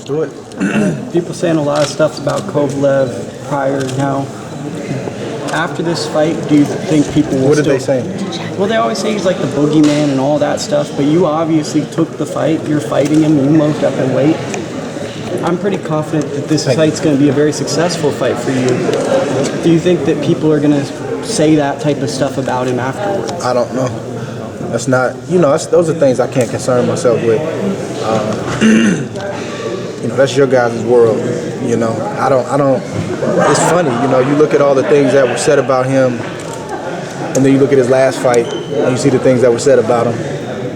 Let's do it. People saying a lot of stuff about Kovalev prior now. After this fight, do you think people will What did they say? Well, they always say he's like the boogeyman and all that stuff, but you obviously took the fight. You're fighting him. You moved up in weight. I'm pretty confident that this fight's going to be a very successful fight for you. Do you think that people are going to say that type of stuff about him afterwards? I don't know. That's not, those are things I can't concern myself with. That's your guys' world. I don't. It's funny, you look at all the things that were said about him, and then you look at his last fight, and you see the things that were said about him,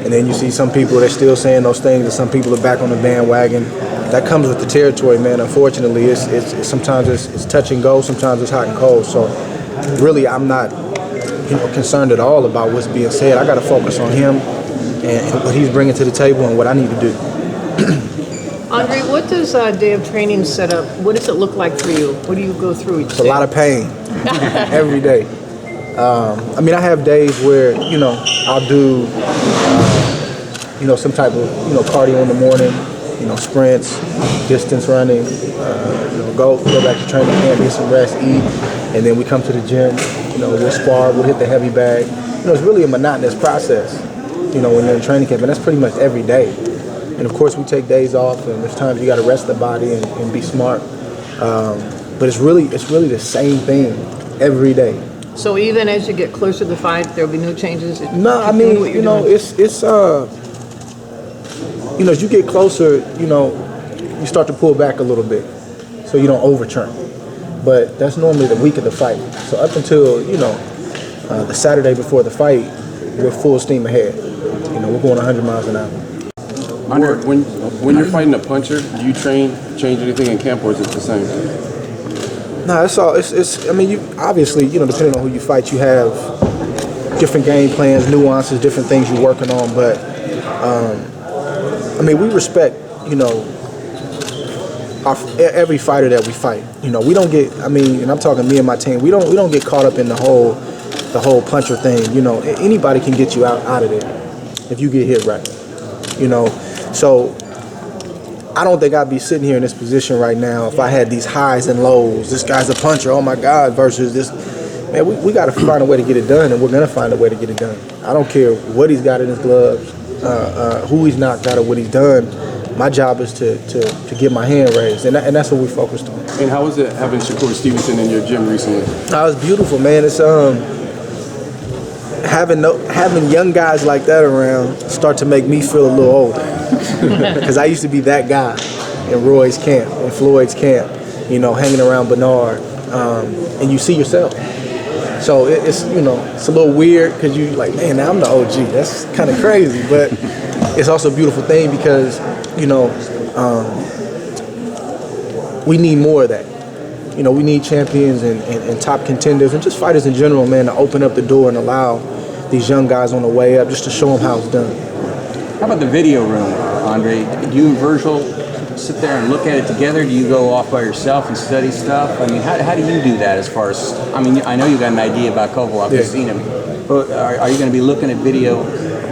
and then you see some people that are still saying those things, and some people are back on the bandwagon. That comes with the territory, man. Unfortunately, it's sometimes it's touch and go, sometimes it's hot and cold. So, really, I'm not, concerned at all about what's being said. I got to focus on him and what he's bringing to the table and what I need to do. Andre, what does a day of training set up? What does it look like for you? What do you go through each day? It's a lot of pain every day. I have days where, I'll do, some type of, cardio in the morning, sprints, distance running, go back to training camp, get some rest, eat, and then we come to the gym, we'll spar, we'll hit the heavy bag. It's really a monotonous process, when you're in training camp, and that's pretty much every day. And of course we take days off, and there's times you got to rest the body and be smart. But it's really the same thing every day. So even as you get closer to the fight, there'll be no changes? No, as you get closer, you start to pull back a little bit so you don't overtrain. But that's normally the week of the fight. So up until, the Saturday before the fight, we're full steam ahead. We're going 100 miles an hour. Andre, when you're fighting a puncher, do you change anything in camp, or is it the same? No, it's all. You obviously, depending on who you fight, you have different game plans, nuances, different things you're working on. But we respect, every fighter that we fight. We don't get. And I'm talking me and my team. We don't get caught up in the whole puncher thing. Anybody can get you out of there if you get hit right. So I don't think I'd be sitting here in this position right now if I had these highs and lows. This guy's a puncher, oh my God, versus this. Man, we got to find a way to get it done, and we're going to find a way to get it done. I don't care what he's got in his gloves, who he's knocked out, or what he's done. My job is to get my hand raised, and that's what we focused on. And how was it having Shakur Stevenson in your gym recently? It was beautiful, man. It's having young guys like that around start to make me feel a little older. Because I used to be that guy in Roy's camp, in Floyd's camp, hanging around Bernard, and you see yourself. So it's a little weird because you like, man, now I'm the OG. That's kind of crazy, but it's also a beautiful thing because, we need more of that. We need champions and top contenders and just fighters in general, man, to open up the door and allow these young guys on the way up just to show them how it's done. How about the video room, Andre? Do you and Virgil sit there and look at it together? Do you go off by yourself and study stuff? How do you do that as far as, I know you got an idea about Kovalev, I've seen him, but are you going to be looking at video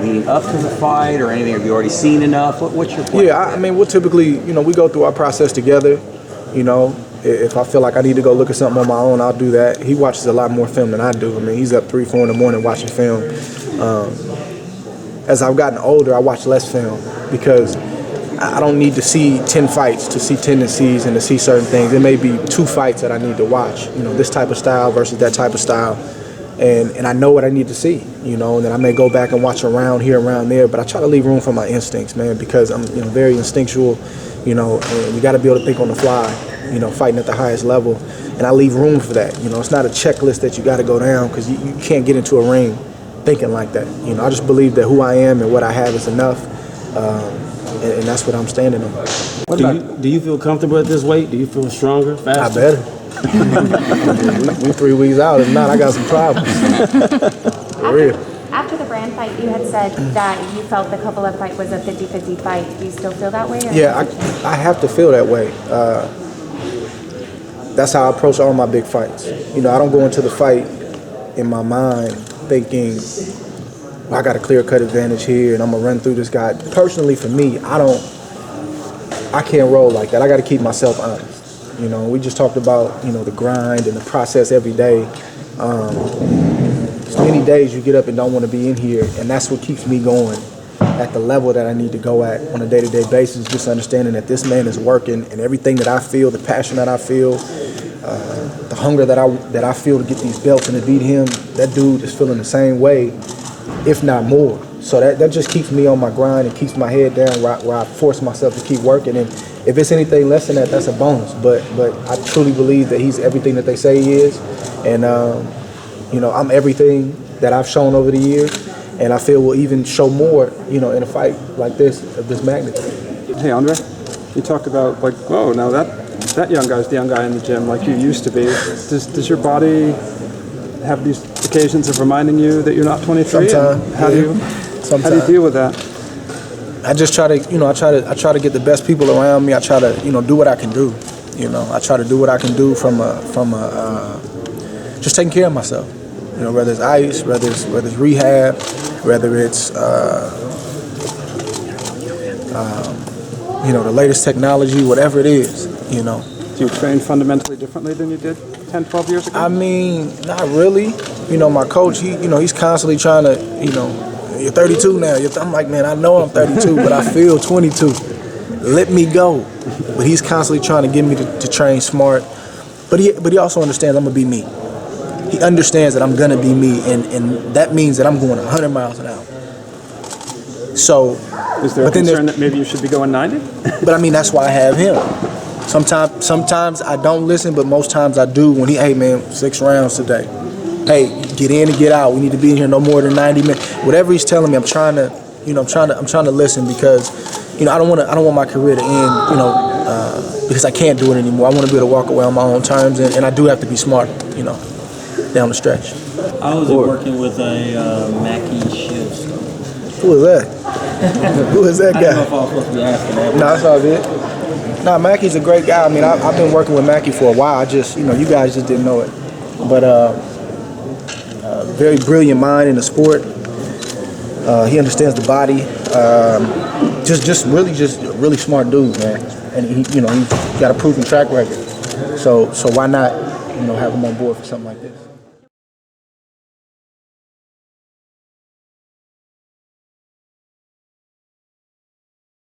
leading up to the fight or anything? Have you already seen enough? What's your plan? Yeah, we'll typically, we go through our process together, If I feel like I need to go look at something on my own, I'll do that. He watches a lot more film than I do. He's up 3, 4 in the morning watching film. As I've gotten older, I watch less film because I don't need to see 10 fights to see tendencies and to see certain things. There may be 2 fights that I need to watch, this type of style versus that type of style. And I know what I need to see, and then I may go back and watch around here, around there, but I try to leave room for my instincts, man, because I'm very instinctual, and you got to be able to think on the fly, fighting at the highest level. And I leave room for that. It's not a checklist that you got to go down because you can't get into a ring thinking like that. I just believe that who I am and what I have is enough, and that's what I'm standing on. Do you feel comfortable at this weight? Do you feel stronger, faster? I better. We 3 weeks out. If not, I got some problems. For real. After the Brand fight, you had said that you felt the Kovalev fight was a 50-50 fight. Do you still feel that way? Yeah, I have to feel that way. That's how I approach all my big fights. I don't go into the fight in my mind thinking, well, I got a clear-cut advantage here and I'm going to run through this guy. Personally, for me, I I can't roll like that. I got to keep myself honest. You know, we just talked about, you know, the grind and the process every day. So many days you get up and don't want to be in here, and that's what keeps me going at the level that I need to go at on a day-to-day basis, just understanding that this man is working, and everything that I feel, the passion that I feel, the hunger that I feel to get these belts and to beat him, that dude is feeling the same way, if not more. So that just keeps me on my grind and keeps my head down where I force myself to keep working. And if it's anything less than that, that's a bonus. But I truly believe that he's everything that they say he is. And, you know, I'm everything that I've shown over the years. And I feel we'll even show more, you know, in a fight like this, of this magnitude. Hey, Andre, you talked about, like, oh, now that young guy's the young guy in the gym like you used to be. Does your body have these occasions of reminding you that you're not 23? Sometimes. How do you deal with that? I just try to, you know, I try to get the best people around me. I try to, you know, do what I can do. You know, I try to do what I can do from just taking care of myself. You know, whether it's ice, whether it's rehab, whether it's you know, the latest technology, whatever it is. You know. Do you train fundamentally differently than you did 10, 12 years ago? I mean, not really. You know, my coach, he's constantly trying to, you know, you're 32 now. I'm like, man, I know I'm 32, but I feel 22. Let me go. But he's constantly trying to get me to train smart. But he also understands I'm gonna be me. He understands that I'm gonna be me, and that means that I'm going 100 miles an hour. So, is there a concern that maybe you should be going 90? But I mean, that's why I have him. Sometimes I don't listen, but most times I do. When hey man, 6 rounds today. Hey, get in and get out. We need to be in here no more than 90 minutes. Whatever he's telling me, I'm trying to listen, because, you know, I don't want my career to end, you know, because I can't do it anymore. I want to be able to walk away on my own terms, and I do have to be smart, you know, down the stretch. I was working with a Mackie Shilstone. Who is that? Who is that guy? I don't know if I was supposed to be asking that. No, that's all good. No, Mackie's a great guy. I mean, I've been working with Mackie for a while. I just, you know, you guys just didn't know it. But very brilliant mind in the sport. He understands the body. Just really smart dude, man. And he's got a proven track record. So why not, you know, have him on board for something like this?